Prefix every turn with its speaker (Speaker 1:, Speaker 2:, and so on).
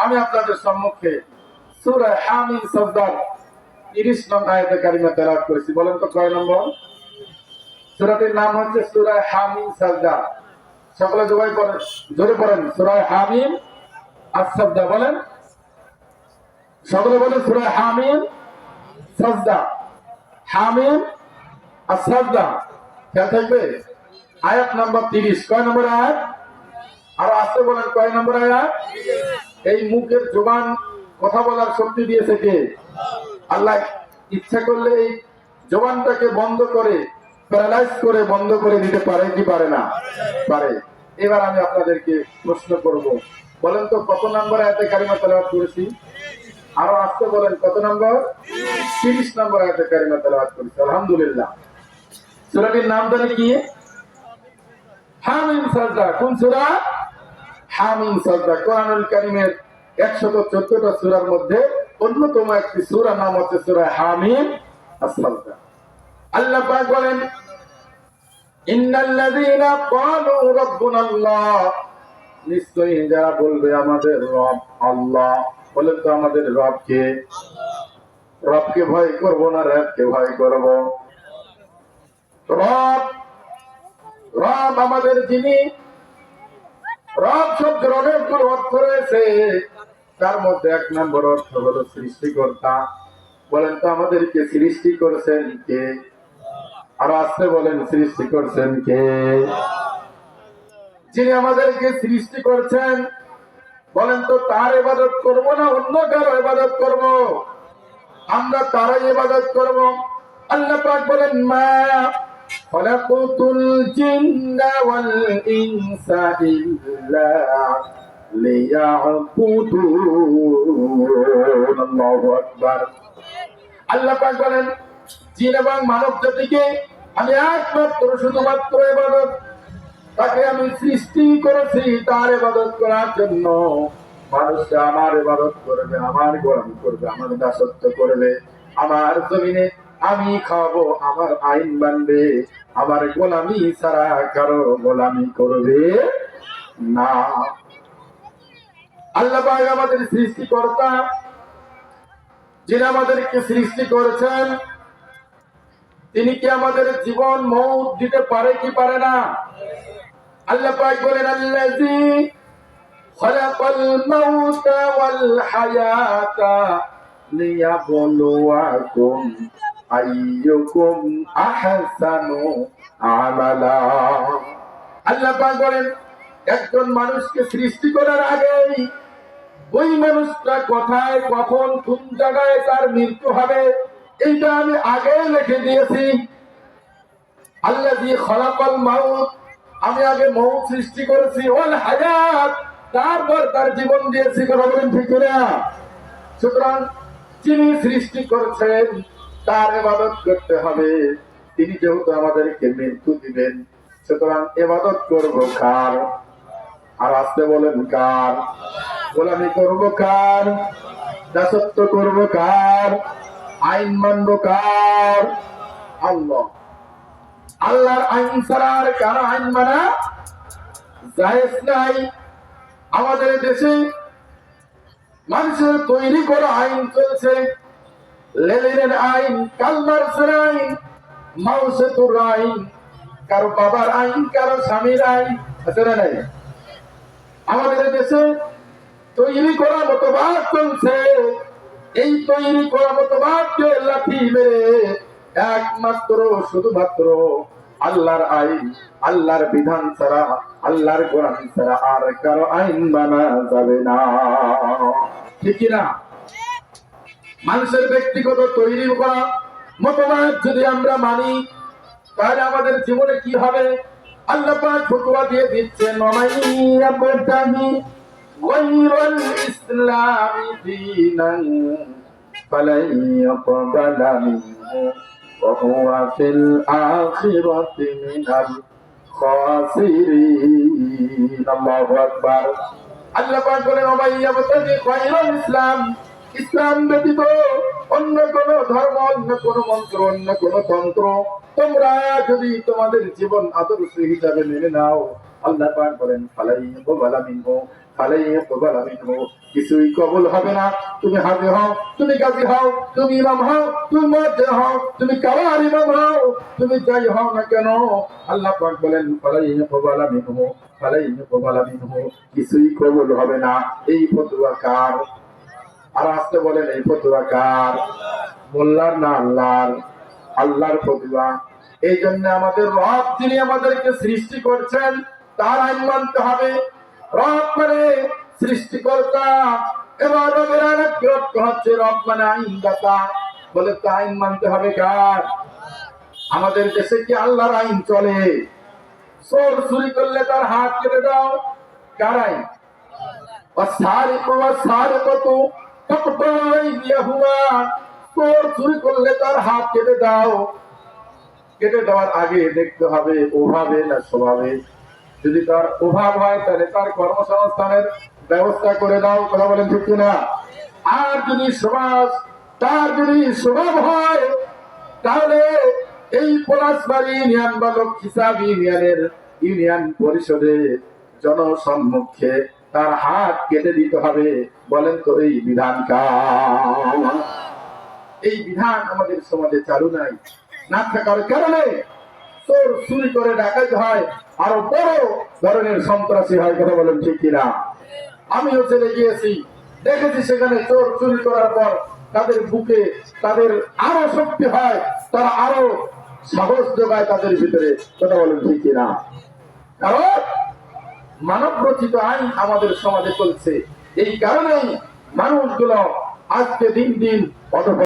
Speaker 1: আমি আপনাদের সম্মুখে সূরা হামিম সাজদার 30 নং আয়াতে কারিমা তেলাওয়াত করেছি। বলেন তো কয় নম্বর? সূরাটির নাম হচ্ছে সূরা হামিম সাজদা। সকলে জোরে পড়েন সূরা হামিম আস-সাজদা। বলেন, সকলে বলেন সূরা হামিম সাজদা। হামিম আস-সাজদা। খেয়াল থাকবে। আয়াত নাম্বার 30। কয় নম্বর আয়াত? আর আসতে বলেন, কয় নম্বর আয়াত? এই মুখের জবান কথা বলার শক্তি দিয়েছে কে? আল্লাহ ইচ্ছা করলে এই জবানটাকে বন্ধ করে, প্যারালাইজ করে বন্ধ করে দিতে পারে কি পারে না? পারে। এবার আমি আপনাদেরকে প্রশ্ন করব, বলেন তো কত নম্বর আয়াতে কারিমা তেলাওয়াত করেছি? আরো আসতে বলেন, কত নম্বর? 30 নম্বর আয়াতে কারিমা তেলাওয়াত করেছি। আলহামদুলিল্লাহ। সূরাটির নাম জানি কি? হামিম সাজদা। কোন সূরা? হামিম সাজদা। কোরআনুল কারীমের 114টা সূরার মধ্যে অন্যতম একটি সূরা নাম হচ্ছে সূরা হামিম আস-সাজদা। আল্লাহ পাক বলেন, ইন্নাল্লাযীনা ক্বালু রাব্বুনাল্লাহ, নিশ্চয়ই যারা বলবে আমাদের রব আল্লাহ। বলেন তো আমাদের রব কে? রবকে ভয় করব না রবকে ভয় করব? রব, রব আমাদের যিনি, রব শব্দের অনেকগুলো অর্থ রয়েছে। তার মধ্যে 1 নম্বর অর্থ হলো সৃষ্টিকর্তা। বলেন তো আমাদেরকে সৃষ্টি করেছেন কে? আর আসতে বলেন, সৃষ্টি করছেন কে? যিনি আমাদেরকে সৃষ্টি করছেন, বলেন তো তার ইবাদত করব না অন্য কারো ইবাদত করব? আমরা তারই ইবাদত করব। আল্লাহ পাক বলেন, মা খলাকুতুল জিন্না ওয়াল ইনসা ইল্লা লিয়াবুদুন। আল্লাহু আকবার। আল্লাহ পাক বলেন, জিন এবং মানব জাতিকে আমি একমাত্র শুধুমাত্র ইবাদত, তাকে আমি সৃষ্টি করেছি তার ইবাদত করার জন্য। মানুষকে আমার ইবাদত করবে, আমার গোলামি করবে, আমার দাসত্ব করবে। আমার জমিনে আমি খাওয়াবো, আমার আইন মানবে, আমার গোলামি ছাড়া কারো গোলামি করবে না। আল্লাহ পাক আমাদের সৃষ্টিকর্তা, যিনি আমাদেরকে সৃষ্টি করেছেন, তিনি কি আমাদের জীবন মৌত দিতে পারে কি পারে না? আল্লাহ পাক বলেন, আল্লাযী খালাকাল মাউতা ওয়াল হায়াতা লিয়াবলুয়াকুম আইয়ুকুম আহসানু আমালা। আল্লাহ পাক বলেন, একজন মানুষকে সৃষ্টি করার আগেই ওই মানুষটা কোথায়, কখন, কোন জায়গায় তার মৃত্যু হবে এইটা আমি আগে লিখে দিয়েছি। আল্লাযী খালাকাল মাউত, আমি আগে মৌত সৃষ্টি করেছি, ওয়াল হায়াত, তারপর তার জীবন দিয়েছি। কথা বলেন ঠিক না? সুতরাং যিনি সৃষ্টি করেছেন তার ইবাদত করতে হবে। তিনি যেহেতু আমাদেরকে মৃত্যু দিবেন, সুতরাং ইবাদত করব কার? আর আসতে বলেন কার? গোলামি করব কার? দাসত্ব করব কার? আইন মানব কার? আল্লাহ। আল্লাহর আইন ছাড়া আর কারো আইন মানা জায়েজ নাই। আমাদের দেশে মানুষের তৈরি করা আইন চলছে। লেনিনের আইন, কালমার্সের আইন, মাওসেতুর আইন, কারো বাবার আইন, কারো স্বামীর আইন, আছে না নাই? আমাদের দেশে তৈরি করা মতবাদ চলছে। এই তৈরি করা মতবাদকে লাঠি মেরে একমাত্র শুধুমাত্র আল্লাহর আইন, আল্লাহর বিধান ছাড়া, আল্লাহর কোরআন ছাড়া আর কারো আইন মানা যাবে না। ঠিক না? মানুষের ব্যক্তিগত তৈরি করা মতবাদ যদি আমরা মানি, তাহলে আমাদের জীবনে কি হবে? আল্লাহ পাক ফতোয়া দিয়ে দিচ্ছেন, ওমাইয়া বাতাহি গায়রাল ইসলামি দীনান ফালাই ইয়াকবালা মিনহু ওয়া হুয়া ফিল আখিরাতি মিনাল খাসিরিন। আল্লাহু আকবার। আল্লাহ পাক বলেন, ওমাইয়া বাতাহি গায়রাল ইসলাম, ইসলাম ব্যতীত অন্য কোন ধর্ম, অন্য কোন মন্ত্র, অন্য কোন তন্ত্র তোমরা যদি তোমাদের জীবন আদর্শ হিসাবে মেনে নাও, আল্লাহ পাক বলেন ফালাই ইয়াকবালা মিনহু ফালাই ইয়াকবাল মিনহু, কিছুই কবুল হবে না। তুমি হাজি হও, তুমি গাজী হও, তুমি ইমাম হও, তুমি মুয়াজ্জিন হও, তুমি কাওয়ার ইমাম হও, তুমি যাই হও না কেন, আল্লাহ পাক বলেন ফালাই ইয়াকবাল মিনহু, ফালাই ইয়াকবাল মিনহু, কিছুই কবুল হবে না। এই ফতোয়া কার? আর আসতে বলেন এই ফতোয়া কার? মোল্লার না আল্লাহর? আল্লাহর ফতোয়া। এই জন্য আমাদের রব যিনি আমাদেরকে সৃষ্টি করছেন তার আইন মানতে হবে। রব মানে সৃষ্টিকর্তা, এবার রবের আরেক অর্থ হচ্ছে রব মানে আইনদাতা। বলে তো আইন মানতে হবে কার? আমাদের দেশে কি আল্লাহর আইন চলে? চোর চুরি করলে তার হাত কেটে দাও, কার আইন? চোর চুরি করলে তার হাত কেটে দাও। কেটে দেওয়ার আগে দেখতে হবে ওভাবে না স্বভাবে। যদি তার অভাব হয় তাহলে তার কর্মসংস্থানের ব্যবস্থা করে দাও, কথা বলেন ঠিক কিনা? আর যদি তার যদি স্বভাব হয় তাহলে এই পলাশবাড়ি ইউনিয়ন বা লক্ষ্মীসাব ইউনিয়ন পরিষদে জনসম্মুখে তার হাত কেটে দিতে হবে। বলেন তো এই বিধান কার? এই বিধান আমাদের সমাজে চালু নাই। না থাকার কারণে চোর চুরি করে ডাকাত হয়, আরো বড় ধরনের সন্ত্রাসী হয়, কথা বলেন ঠিক কিনা? আমিও চলে গিয়েছি, দেখেছি সেখানে চোর চুরি করার পর তাদের বুকে তাদের আরো শক্তি হয়, তারা আরো সাহস যোগায় তাদের ভিতরে, কথা বলেন ঠিক কিনা? কারণ মানব রচিত আইন আমাদের সমাজে চলছে। এই কারণেই মানুষগুলো আজকে দিন দিন